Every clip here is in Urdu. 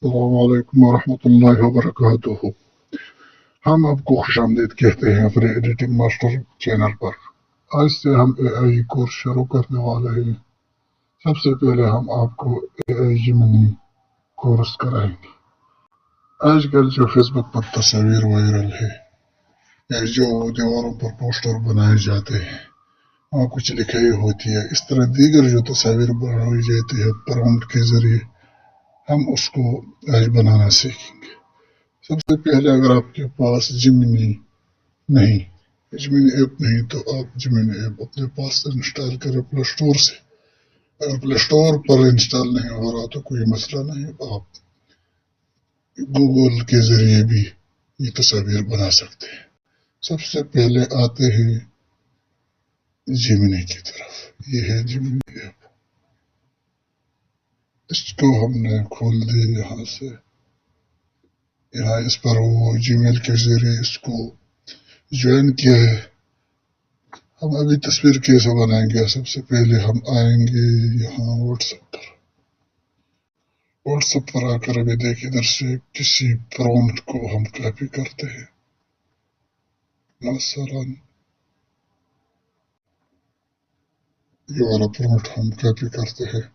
السلام علیکم ورحمۃ اللہ وبرکاتہ۔ ہم آپ کو خوش آمدید کہتے ہیں اپنے ایڈیٹنگ ماسٹر چینل پر۔ آج سے ہم اے آئی کورس شروع کرنے والے ہیں۔ سب سے پہلے ہم آپ کو اے آئی جیمنی کورس کرائیں گے۔ آج کل جو فیس بک پر تصاویر وائرل ہے یا جو دیواروں پر پوسٹر بنائے جاتے ہیں وہاں کچھ لکھائی ہوتی ہے، اس طرح دیگر جو تصاویر بنائی جاتی ہے پرامپٹ کے ذریعے، ہم اس کو آج بنانا سیکھیں گے۔ سب سے پہلے اگر آپ کے پاس جیمنی ایپ نہیں تو آپ جیمنی ایپ اپنے پاس انسٹال کریں پلے اسٹور سے۔ اگر پلے اسٹور پر انسٹال نہیں ہو رہا تو کوئی مسئلہ نہیں، آپ گوگل کے ذریعے بھی یہ تصاویر بنا سکتے ہیں۔ سب سے پہلے آتے ہیں جیمنی کی طرف۔ یہ ہے جیمنی ایپ، اس کو ہم نے کھول دی یہاں سے۔ یہاں اس پر وہ جی میل کے ذریعے اس کو جوائن کیا ہے۔ ہم ابھی تصویر کیسے بنائیں گے؟ سب سے پہلے ہم آئیں گے یہاں واٹس ایپ پر۔ واٹس ایپ پر آ کر ابھی دیکھ ادھر سے کسی پرومپٹ کو ہم کاپی کرتے ہیں، مثلا یہ والا پرومپٹ ہم کاپی کرتے ہیں۔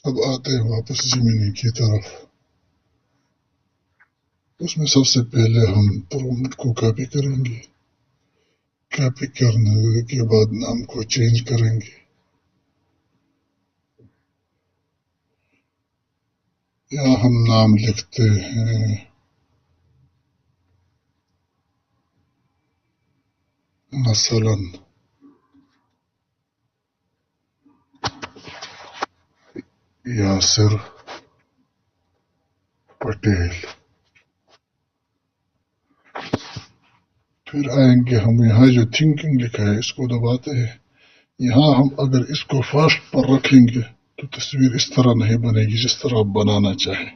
اب آتے ہیں واپس جیمنی کی طرف۔ اس میں سب سے پہلے ہم پرومپٹ کو کاپی کریں گے۔ کاپی کرنے کے بعد نام کو چینج کریں گے۔ یہاں ہم نام لکھتے ہیں مثلا یاسر پٹیل۔ پھر آئیں گے ہم یہاں جو تھنکنگ لکھا ہے اس کو دباتے ہیں۔ یہاں ہم اگر اس کو فاسٹ پر رکھیں گے تو تصویر اس طرح نہیں بنے گی جس طرح آپ بنانا چاہیں،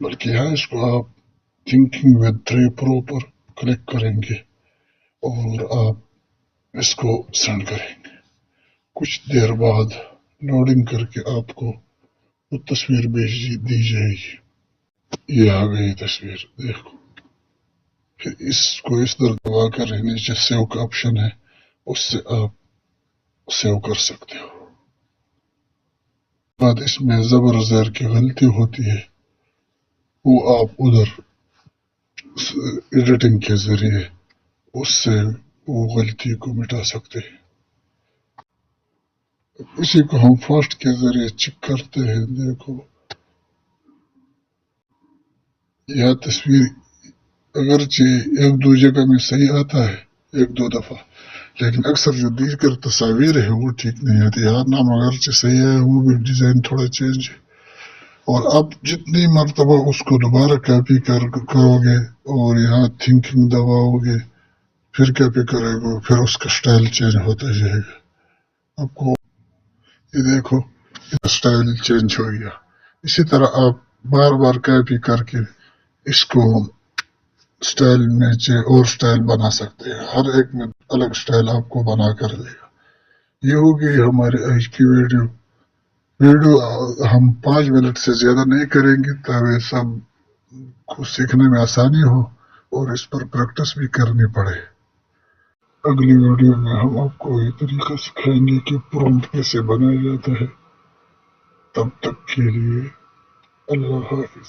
بلکہ یہاں اس کو آپ thinking with 3 pro per click کریں گے اور آپ اس کو سینڈ کریں گے۔ کچھ دیر بعد لوڈنگ کر کے آپ کو وہ تصویر بھیج دی جائے گی۔ یہ آ گئی تصویر، دیکھو۔ پھر اس کو اس طرح دبا کر نیچے سیو کا آپشن ہے، اس سے آپ سیو کر سکتے ہو۔ بعد اس میں زبر زیر کی غلطی ہوتی ہے، وہ آپ ادھر ایڈیٹنگ کے ذریعے اس سے وہ غلطی کو مٹا سکتے ہیں۔ اسی کو ہم فاسٹ کے ذریعے چیک کرتے ہیں۔ دیکھو یہ تصویر اگرچہ ایک دو جگہ میں صحیح آتا ہے، ایک دو دفعہ، لیکن اکثر جو دیگر تصاویر ہے وہ ٹھیک نہیں آتی۔ یہاں نام اگرچہ صحیح ہے، وہ بھی ڈیزائن تھوڑا چینج ہے۔ اور اب جتنی مرتبہ اس کو دوبارہ کاپی کرو گے اور یہاں تھنکنگ دباؤ گے، پھر کاپی کرے گا، پھر اس کا سٹائل چینج ہوتا جائے گا۔ آپ کو یہ دیکھو سٹائل چینج ہو گیا۔ اسی طرح آپ بار بار کاپی کر کے اس کو سٹائل میں اور سٹائل بنا سکتے ہیں۔ ہر ایک میں الگ سٹائل آپ کو بنا کر دے گا۔ یہ ہوگی ہماری آج کی ویڈیو۔ ہم 5 منٹ سے زیادہ نہیں کریں گے تاکہ سب کو سیکھنے میں آسانی ہو اور اس پر پریکٹس بھی کرنی پڑے۔ اگلی ویڈیو میں ہم آپ کو یہ طریقہ سکھائیں گے کہ پرومپٹ کیسے بنایا جاتا ہے۔ تب تک کے لیے اللہ حافظ۔